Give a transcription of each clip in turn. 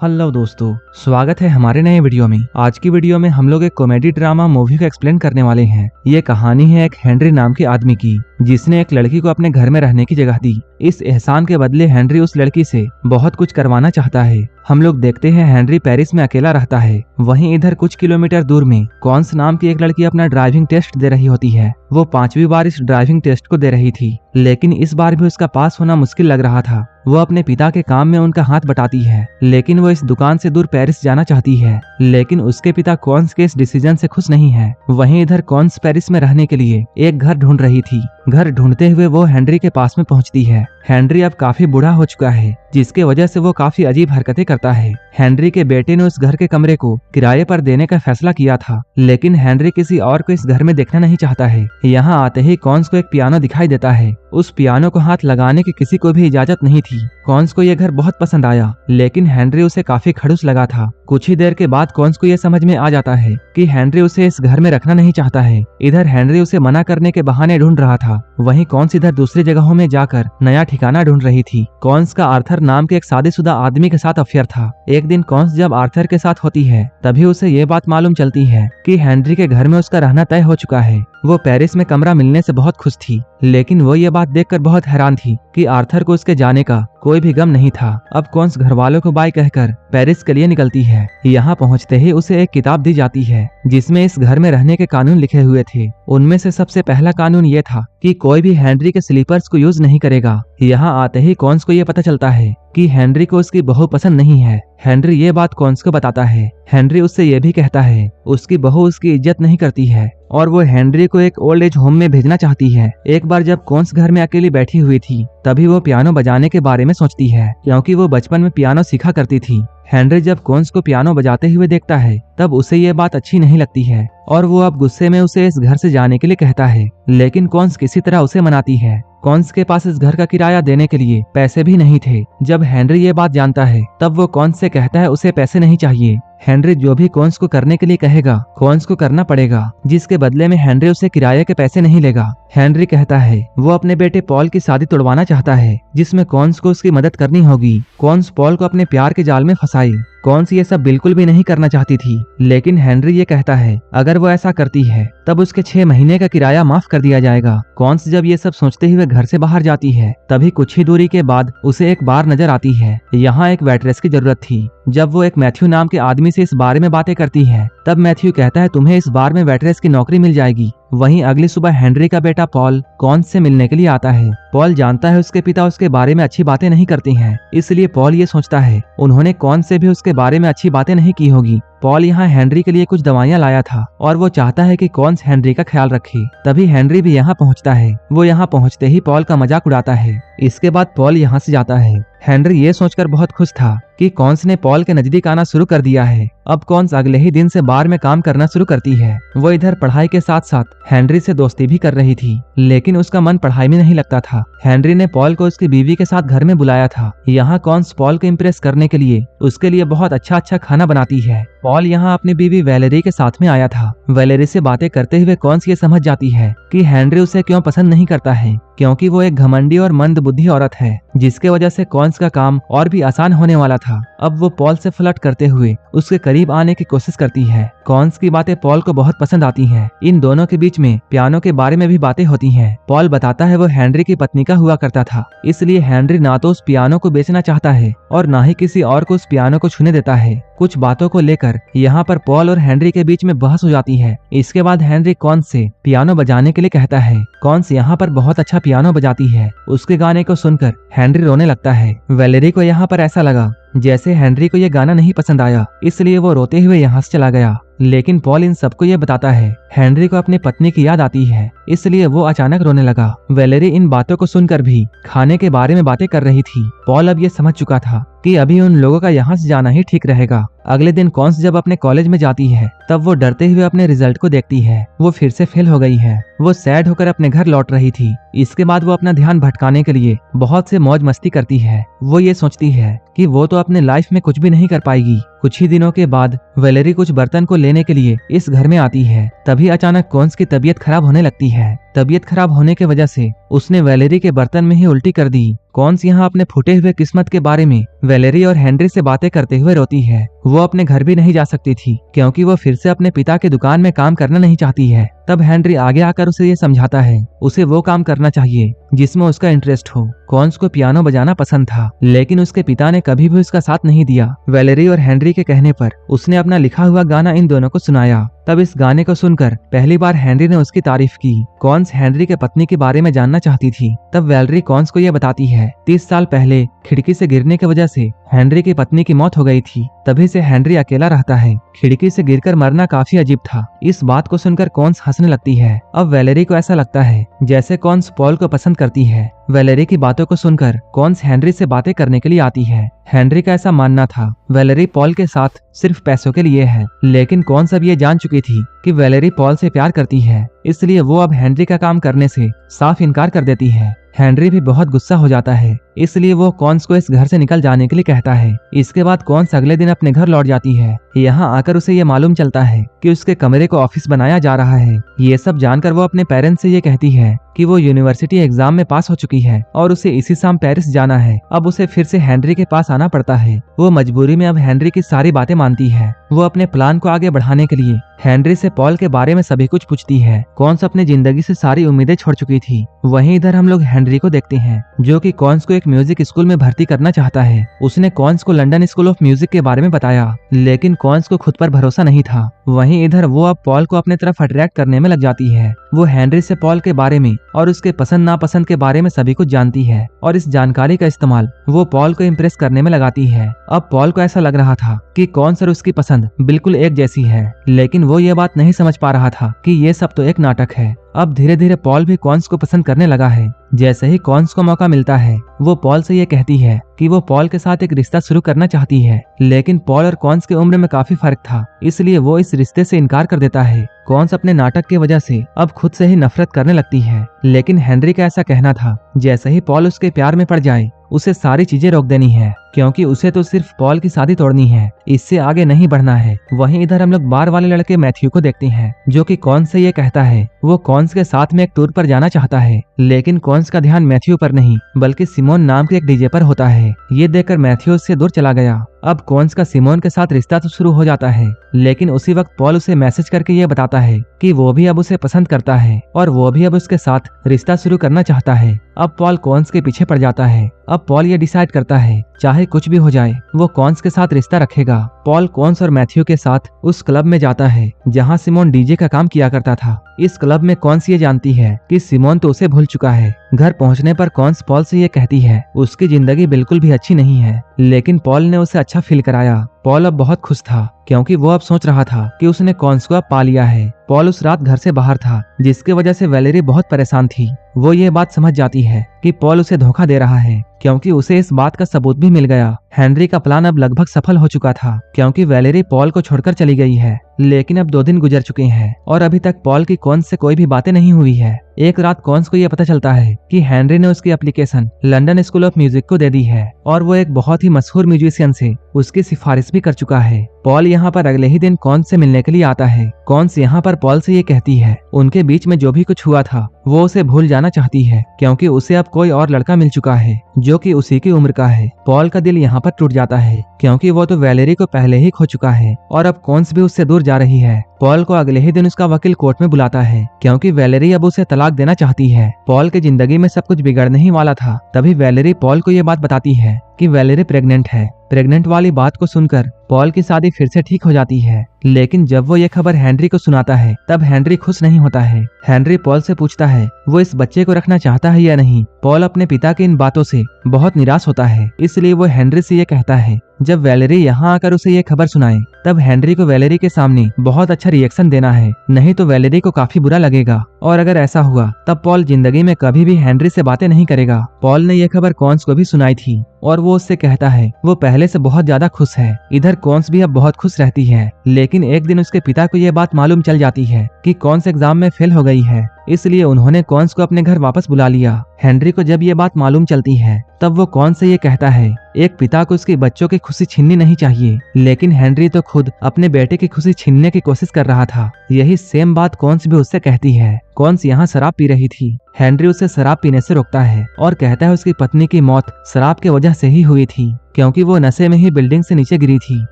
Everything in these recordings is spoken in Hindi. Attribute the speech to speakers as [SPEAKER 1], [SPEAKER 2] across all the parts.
[SPEAKER 1] हेलो दोस्तों, स्वागत है हमारे नए वीडियो में। आज की वीडियो में हम लोग एक कॉमेडी ड्रामा मूवी को एक्सप्लेन करने वाले हैं। ये कहानी है एक हेनरी नाम के आदमी की, जिसने एक लड़की को अपने घर में रहने की जगह दी। इस एहसान के बदले हेनरी उस लड़की से बहुत कुछ करवाना चाहता है। हम लोग देखते हैं हेनरी पेरिस में अकेला रहता है। वहीं इधर कुछ किलोमीटर दूर में कॉन्स नाम की एक लड़की अपना ड्राइविंग टेस्ट दे रही होती है। वो 5वीं बार इस ड्राइविंग टेस्ट को दे रही थी, लेकिन इस बार भी उसका पास होना मुश्किल लग रहा था। वो अपने पिता के काम में उनका हाथ बटाती है, लेकिन वो इस दुकान से दूर पेरिस जाना चाहती है। लेकिन उसके पिता कॉन्स के इस डिसीजन से खुश नहीं है। वहीं इधर कॉन्स पेरिस में रहने के लिए एक घर ढूंढ रही थी। घर ढूंढते हुए वो हेनरी के पास में पहुंचती है। हेनरी अब काफी बूढ़ा हो चुका है, जिसके वजह से वो काफी अजीब हरकतें करता है। हेनरी के बेटे ने उस घर के कमरे को किराए पर देने का फैसला किया था, लेकिन हेनरी किसी और को इस घर में देखना नहीं चाहता है। यहाँ आते ही कॉन्स को एक पियानो दिखाई देता है। उस पियानो को हाथ लगाने की किसी को भी इजाजत नहीं थी। कॉन्स को यह घर बहुत पसंद आया, लेकिन हेनरी उसे काफी खड़ूस लगा था। कुछ ही देर के बाद कॉन्स को यह समझ में आ जाता है कि हेनरी उसे इस घर में रखना नहीं चाहता है। इधर हेनरी उसे मना करने के बहाने ढूंढ रहा था, वहीं कॉन्स इधर दूसरी जगहों में जाकर नया ठिकाना ढूंढ रही थी। कॉन्स का आर्थर नाम के एक शादीशुदा आदमी के साथ अफेयर था। एक दिन कॉन्स जब आर्थर के साथ होती है, तभी उसे ये बात मालूम चलती है कि हेनरी के घर में उसका रहना तय हो चुका है। वो पेरिस में कमरा मिलने से बहुत खुश थी, लेकिन वो ये बात देखकर बहुत हैरान थी कि आर्थर को उसके जाने का कोई भी गम नहीं था। अब कॉन्स घर वालों को बाय कहकर पेरिस के लिए निकलती है। यहाँ पहुँचते ही उसे एक किताब दी जाती है, जिसमें इस घर में रहने के कानून लिखे हुए थे। उनमें से सबसे पहला कानून ये था कि कोई भी हेनरी के स्लीपर्स को यूज नहीं करेगा। यहाँ आते ही कॉन्स को ये पता चलता है कि हेनरी को उसकी बहू पसंद नहीं है। हेनरी ये बात कॉन्स को बताता है। हेनरी उससे ये भी कहता है उसकी बहू उसकी इज्जत नहीं करती है और वो हेनरी को एक ओल्ड एज होम में भेजना चाहती है। एक बार जब कॉन्स घर में अकेली बैठी हुई थी, तभी वो पियानो बजाने के बारे में सोचती है, क्योंकि वो बचपन में पियानो सीखा करती थी। हेनरी जब कॉन्स को पियानो बजाते हुए देखता है, तब उसे ये बात अच्छी नहीं लगती है और वो अब गुस्से में उसे इस घर से जाने के लिए कहता है, लेकिन कॉन्स किसी तरह उसे मनाती है। कॉन्स के पास इस घर का किराया देने के लिए पैसे भी नहीं थे। जब हेनरी ये बात जानता है, तब वो कॉन्स से कहता है उसे पैसे नहीं चाहिए। हेनरी जो भी कॉन्स को करने के लिए कहेगा, कॉन्स को करना पड़ेगा, जिसके बदले में हेनरी उसे किराए के पैसे नहीं लेगा। हेनरी कहता है वो अपने बेटे पॉल की शादी तोड़वाना चाहता है, जिसमें कॉन्स को उसकी मदद करनी होगी। कॉन्स पॉल को अपने प्यार के जाल में फंसाए। कॉन्स ये सब बिल्कुल भी नहीं करना चाहती थी, लेकिन हेनरी ये कहता है अगर वो ऐसा करती है तब उसके 6 महीने का किराया माफ कर दिया जाएगा। कॉन्स जब ये सब सोचते हुए घर से बाहर जाती है, तभी कुछ ही दूरी के बाद उसे एक बार नजर आती है। यहाँ एक वेट्रेस की जरूरत थी। जब वो एक मैथ्यू नाम के आदमी से इस बारे में बातें करती है, तब मैथ्यू कहता है तुम्हें इस बार में वेट्रेस की नौकरी मिल जाएगी। वहीं अगली सुबह हेनरी का बेटा पॉल कॉन्स से मिलने के लिए आता है। पॉल जानता है उसके पिता उसके बारे में अच्छी बातें नहीं करते हैं, इसलिए पॉल ये सोचता है उन्होंने कॉन्स से भी उसके बारे में अच्छी बातें नहीं की होगी। पॉल यहाँ हेनरी के लिए कुछ दवाइयाँ लाया था और वो चाहता है कि कॉन्स हेनरी का ख्याल रखे। तभी हेनरी भी यहाँ पहुँचता है। वो यहाँ पहुँचते ही पॉल का मजाक उड़ाता है। इसके बाद पॉल यहाँ से जाता है। हेनरी ये सोचकर बहुत खुश था कि कॉन्स ने पॉल के नजदीक आना शुरू कर दिया है। अब कॉन्स अगले ही दिन से बार में काम करना शुरू करती है। वो इधर पढ़ाई के साथ साथ हेनरी से दोस्ती भी कर रही थी, लेकिन उसका मन पढ़ाई में नहीं लगता था। हेनरी ने पॉल को उसकी बीवी के साथ घर में बुलाया था। यहाँ कॉन्स पॉल को इम्प्रेस करने के लिए उसके लिए बहुत अच्छा अच्छा खाना बनाती है। पॉल यहाँ अपनी बीवी वैलेरी के साथ में आया था। वैलेरी से बातें करते हुए कॉन्स ये समझ जाती है कि हेनरी उसे क्यों पसंद नहीं करता है, क्योंकि वो एक घमंडी और मंदबुद्धि औरत है, जिसके वजह से कॉन्स का काम और भी आसान होने वाला था। अब वो पॉल से फ्लर्ट करते हुए उसके करीब आने की कोशिश करती है। कॉन्स की बातें पॉल को बहुत पसंद आती हैं। इन दोनों के बीच में पियानो के बारे में भी बातें होती हैं। पॉल बताता है वो हेनरी की पत्नी का हुआ करता था, इसलिए हेनरी ना तो उस पियानो को बेचना चाहता है और ना ही किसी और को उस पियानो को छूने देता है। कुछ बातों को लेकर यहाँ पर पॉल और हेनरी के बीच में बहस हो जाती है। इसके बाद हेनरी कॉन्स से पियानो बजाने के लिए कहता है। कॉन्स यहाँ पर बहुत अच्छा पियानो बजाती है। उसके गाने को सुनकर हेनरी रोने लगता है। वैलेरी को यहाँ पर ऐसा लगा जैसे हेनरी को ये गाना नहीं पसंद आया, इसलिए वो रोते हुए यहाँ से चला गया। लेकिन पॉल इन सबको ये बताता है हेनरी को अपनी पत्नी की याद आती है, इसलिए वो अचानक रोने लगा। वैलेरी इन बातों को सुनकर भी खाने के बारे में बातें कर रही थी। पॉल अब ये समझ चुका था कि अभी उन लोगों का यहाँ से जाना ही ठीक रहेगा। अगले दिन कॉन्स जब अपने कॉलेज में जाती है, तब वो डरते हुए अपने रिजल्ट को देखती है। वो फिर से फेल हो गई है। वो सैड होकर अपने घर लौट रही थी। इसके बाद वो अपना ध्यान भटकाने के लिए बहुत से मौज मस्ती करती है। वो ये सोचती है कि वो तो अपने लाइफ में कुछ भी नहीं कर पाएगी। कुछ ही दिनों के बाद वैलेरी कुछ बर्तन को लेने के लिए इस घर में आती है। तभी अचानक कॉन्स की तबीयत खराब होने लगती है। तबीयत खराब होने की वजह से उसने वैलेरी के बर्तन में ही उल्टी कर दी। कॉन्स यहाँ अपने फूटे हुए किस्मत के बारे में वैलेरी और हेनरी से बातें करते हुए रोती है। वो अपने घर भी नहीं जा सकती थी क्योंकि वो फिर से अपने पिता की दुकान में काम करना नहीं चाहती है। तब हेनरी आगे आकर उसे ये समझाता है उसे वो काम करना चाहिए जिसमें उसका इंटरेस्ट हो। कॉन्स को पियानो बजाना पसंद था, लेकिन उसके पिता ने कभी भी उसका साथ नहीं दिया। वैलेरी और हेनरी के कहने पर उसने अपना लिखा हुआ गाना इन दोनों को सुनाया। तब इस गाने को सुनकर पहली बार हेनरी ने उसकी तारीफ की। कॉन्स हेनरी के पत्नी के बारे में जानना चाहती थी। तब वैलेरी कॉन्स को यह बताती है 30 साल पहले खिड़की से गिरने की वजह से हेनरी की पत्नी की मौत हो गई थी। तभी से हेनरी अकेला रहता है। खिड़की से गिरकर मरना काफी अजीब था। इस बात को सुनकर कॉन्स हंसने लगती है। अब वैलेरी को ऐसा लगता है जैसे कॉन्स पॉल को पसंद करती है। वैलेरी की बातों को सुनकर कॉन्स हेनरी से बातें करने के लिए आती है। हेनरी का ऐसा मानना था वैलेरी पॉल के साथ सिर्फ पैसों के लिए है, लेकिन कॉन्स अब ये जान चुकी थी कि वैलेरी पॉल से प्यार करती है, इसलिए वो अब हेनरी का काम करने से साफ इनकार कर देती है। हेनरी भी बहुत गुस्सा हो जाता है, इसलिए वो कॉन्स को इस घर से निकल जाने के लिए कहता है। इसके बाद कॉन्स अगले दिन अपने घर लौट जाती है। यहाँ आकर उसे ये मालूम चलता है कि उसके कमरे को ऑफिस बनाया जा रहा है। ये सब जानकर वो अपने पेरेंट्स से ये कहती है कि वो यूनिवर्सिटी एग्जाम में पास हो चुकी है और उसे इसी शाम पेरिस जाना है। अब उसे फिर से हेनरी के पास आना पड़ता है। वो मजबूरी में अब हेनरी की सारी बातें मानती है। वो अपने प्लान को आगे बढ़ाने के लिए हेनरी से पॉल के बारे में सभी कुछ पूछती है। कॉन्स अपनी जिंदगी से सारी उम्मीदें छोड़ चुकी थी। वहीं इधर हम लोग हेनरी को देखते हैं जो कि कॉन्स को एक म्यूजिक स्कूल में भर्ती करना चाहता है। उसने कॉन्स को लंदन स्कूल ऑफ म्यूजिक के बारे में बताया, लेकिन कॉन्स को खुद पर भरोसा नहीं था। वहीं इधर वो अब पॉल को अपने तरफ अट्रैक्ट करने में लग जाती है। वो हेनरी से पॉल के बारे में और उसके पसंद नापसंद के बारे में सभी कुछ जानती है और इस जानकारी का इस्तेमाल वो पॉल को इम्प्रेस करने में लगाती है। अब पॉल को ऐसा लग रहा था कि कॉन्स और उसकी पसंद बिल्कुल एक जैसी है, लेकिन वो ये बात नहीं समझ पा रहा था कि ये सब तो एक नाटक है। अब धीरे धीरे पॉल भी कॉन्स को पसंद करने लगा है। जैसे ही कॉन्स को मौका मिलता है वो पॉल से ये कहती है कि वो पॉल के साथ एक रिश्ता शुरू करना चाहती है, लेकिन पॉल और कॉन्स की उम्र में काफी फर्क था, इसलिए वो इस रिश्ते से इनकार कर देता है। कॉन्स अपने नाटक की वजह से अब खुद से ही नफरत करने लगती है, लेकिन हेनरी का ऐसा कहना था जैसे ही पॉल उसके प्यार में पड़ जाए उसे सारी चीजें रोक देनी है, क्योंकि उसे तो सिर्फ पॉल की शादी तोड़नी है, इससे आगे नहीं बढ़ना है। वहीं इधर हम लोग बार वाले लड़के मैथ्यू को देखते हैं जो कि कॉन्स से ये कहता है वो कॉन्स के साथ में एक टूर पर जाना चाहता है, लेकिन कॉन्स का ध्यान मैथ्यू पर नहीं बल्कि सिमोन नाम के एक डीजे पर होता है। ये देखकर मैथ्यू उससे दूर चला गया। अब कॉन्स का सिमोन के साथ रिश्ता तो शुरू हो जाता है, लेकिन उसी वक्त पॉल उसे मैसेज करके ये बताता है कि वो भी अब उसे पसंद करता है और वो भी अब उसके साथ रिश्ता शुरू करना चाहता है। अब पॉल कॉन्स के पीछे पड़ जाता है। अब पॉल ये डिसाइड करता है चाहे कुछ भी हो जाए वो कॉन्स के साथ रिश्ता रखेगा। पॉल कॉन्स और मैथ्यू के साथ उस क्लब में जाता है जहां सिमोन डीजे का काम किया करता था। इस क्लब में कॉन्स ये जानती है कि सिमोन तो उसे भूल चुका है। घर पहुंचने पर कॉन्स पॉल से ये कहती है उसकी जिंदगी बिल्कुल भी अच्छी नहीं है, लेकिन पॉल ने उसे अच्छा फील कराया। पॉल अब बहुत खुश था क्योंकि वो अब सोच रहा था कि उसने कॉन्स को अब पा लिया है। पॉल उस रात घर से बाहर था, जिसकी वजह से वैलेरी बहुत परेशान थी। वो ये बात समझ जाती है कि पॉल उसे धोखा दे रहा है, क्योंकि उसे इस बात का सबूत भी मिल गया। हेनरी का प्लान अब लगभग सफल हो चुका था, क्योंकि वैलेरी पॉल को छोड़कर चली गई है। लेकिन अब 2 दिन गुजर चुके हैं और अभी तक पॉल की कॉन्स से कोई भी बातें नहीं हुई है। एक रात कॉन्स को यह पता चलता है कि हेनरी ने उसकी application London school of music को दे दी है और वो एक बहुत ही मशहूर म्यूजिशियन से उसकी सिफारिश भी कर चुका है। पॉल यहाँ पर अगले ही दिन कॉन्स से मिलने के लिए आता है। कॉन्स यहाँ पर पॉल से ये कहती है उनके बीच में जो भी कुछ हुआ था वो उसे भूल जाना चाहती है, क्योंकि उसे अब कोई और लड़का मिल चुका है जो कि उसी की उम्र का है। पॉल का दिल यहाँ पर टूट जाता है, क्योंकि वो तो वैलेरी को पहले ही खो चुका है और अब कॉन्स भी उससे दूर जा रही है। पॉल को अगले ही दिन उसका वकील कोर्ट में बुलाता है, क्योंकि वैलेरी अब उसे तलाक देना चाहती है। पॉल की जिंदगी में सब कुछ बिगड़ने ही वाला था। तभी वैलेरी पॉल को ये बात बताती है कि वैलेरी प्रेग्नेंट है। प्रेग्नेंट वाली बात को सुनकर पॉल की शादी फिर से ठीक हो जाती है, लेकिन जब वो ये खबर हेनरी को सुनाता है तब हेनरी खुश नहीं होता है। हेनरी पॉल से पूछता है वो इस बच्चे को रखना चाहता है या नहीं। पॉल अपने पिता की इन बातों से बहुत निराश होता है, इसलिए वो हेनरी से ये कहता है जब वैलेरी यहाँ आकर उसे ये खबर सुनाए तब हेनरी को वैलेरी के सामने बहुत अच्छा रिएक्शन देना है, नहीं तो वैलेरी को काफी बुरा लगेगा। और अगर ऐसा हुआ तब पॉल जिंदगी में कभी भी हेनरी से बातें नहीं करेगा। पॉल ने यह खबर कॉन्स को भी सुनाई थी और वो उससे कहता है वो पहले से बहुत ज्यादा खुश है। इधर कॉन्स भी अब बहुत खुश रहती है, लेकिन एक दिन उसके पिता को यह बात मालूम चल जाती है कि कॉन्स एग्जाम में फेल हो गई है। इसलिए उन्होंने कॉन्स को अपने घर वापस बुला लिया। हेनरी को जब ये बात मालूम चलती है तब वो कॉन्स से ये कहता है, एक पिता को उसके बच्चों की खुशी छीननी नहीं चाहिए, लेकिन हेनरी तो खुद अपने बेटे की खुशी छीनने की कोशिश कर रहा था। यही सेम बात कॉन्स भी उससे कहती है। कॉन्स यहाँ शराब पी रही थी। हेनरी उसे शराब पीने से रोकता है और कहता है उसकी पत्नी की मौत शराब की वजह से ही हुई थी, क्योंकि वो नशे में ही बिल्डिंग से नीचे गिरी थी।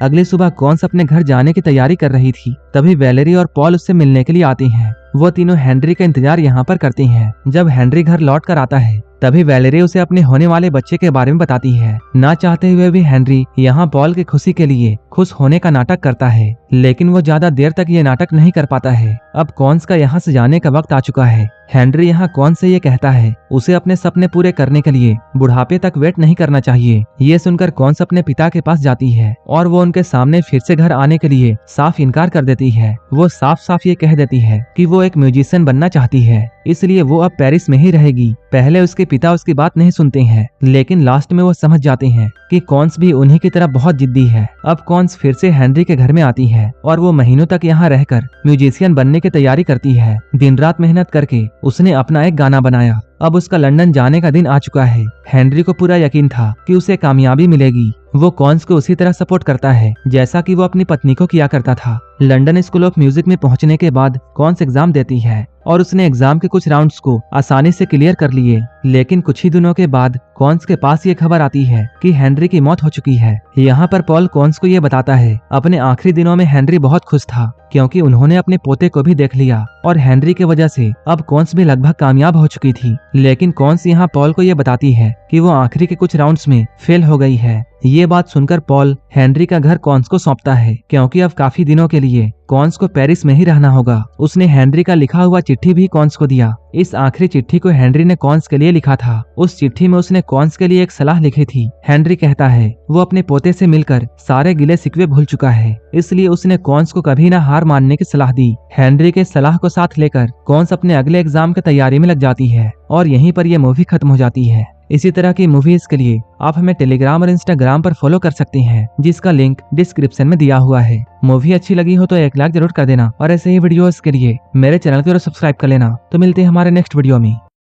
[SPEAKER 1] अगली सुबह कॉन्स अपने घर जाने की तैयारी कर रही थी, तभी वैलेरी और पॉल उससे मिलने के लिए आती हैं। वो तीनों हेनरी का इंतजार यहाँ पर करती हैं। जब हेनरी घर लौट कर आता है तभी वैलेरी उसे अपने होने वाले बच्चे के बारे में बताती है। ना चाहते हुए भी हेनरी यहाँ पॉल की खुशी के लिए खुश होने का नाटक करता है, लेकिन वो ज्यादा देर तक ये नाटक नहीं कर पाता है। अब कॉन्स का यहाँ से जाने का वक्त आ चुका है। हेनरी यहाँ कॉन्स से ये कहता है उसे अपने सपने पूरे करने के लिए बुढ़ापे तक वेट नहीं करना चाहिए। ये सुनकर कॉन्स अपने पिता के पास जाती है और वो उनके सामने फिर से घर आने के लिए साफ इनकार कर देती है। वो साफ साफ ये कह देती है कि वो एक म्यूजिशियन बनना चाहती है, इसलिए वो अब पेरिस में ही रहेगी। पहले उसके पिता उसकी बात नहीं सुनते हैं, लेकिन लास्ट में वो समझ जाते हैं कि कॉन्स भी उन्हीं की तरह बहुत जिद्दी है। अब कॉन्स फिर से हेनरी के घर में आती है और वो महीनों तक यहाँ रहकर म्यूजिशियन बनने की तैयारी करती है। दिन रात मेहनत करके उसने अपना एक गाना बनाया। अब उसका लंदन जाने का दिन आ चुका है। हेनरी को पूरा यकीन था कि उसे कामयाबी मिलेगी। वो कॉन्स को उसी तरह सपोर्ट करता है जैसा कि वो अपनी पत्नी को किया करता था। लंदन स्कूल ऑफ म्यूजिक में पहुंचने के बाद कॉन्स एग्जाम देती है और उसने एग्जाम के कुछ राउंड्स को आसानी से क्लियर कर लिए, लेकिन कुछ ही दिनों के बाद कॉन्स के पास ये खबर आती है कि हेनरी की मौत हो चुकी है। यहाँ पर पॉल कॉन्स को ये बताता है अपने आखिरी दिनों में हेनरी बहुत खुश था, क्योंकि उन्होंने अपने पोते को भी देख लिया और हेनरी की वजह से अब कॉन्स भी लगभग कामयाब हो चुकी थी। लेकिन कॉन्स यहाँ पॉल को ये बताती है कि वो आखिरी के कुछ राउंड्स में फेल हो गई है। ये बात सुनकर पॉल हेनरी का घर कॉन्स को सौंपता है, क्योंकि अब काफी दिनों के लिए कॉन्स को पेरिस में ही रहना होगा। उसने हेनरी का लिखा हुआ चिट्ठी भी कॉन्स को दिया। इस आखिरी चिट्ठी को हेनरी ने कॉन्स के लिए लिखा था। उस चिट्ठी में उसने कॉन्स के लिए एक सलाह लिखी थी। हेनरी कहता है वो अपने पोते से मिलकर सारे गिले शिकवे भूल चुका है, इसलिए उसने कॉन्स को कभी ना हार मानने की सलाह दी। हेनरी के सलाह को साथ लेकर कॉन्स अपने अगले एग्जाम की तैयारी में लग जाती है और यहीं पर यह मूवी खत्म हो जाती है। इसी तरह की मूवीज के लिए आप हमें टेलीग्राम और इंस्टाग्राम पर फॉलो कर सकते हैं, जिसका लिंक डिस्क्रिप्शन में दिया हुआ है। मूवी अच्छी लगी हो तो एक लाइक जरूर कर देना और ऐसे ही वीडियोस के लिए मेरे चैनल को सब्सक्राइब कर लेना। तो मिलते हैं हमारे नेक्स्ट वीडियो में।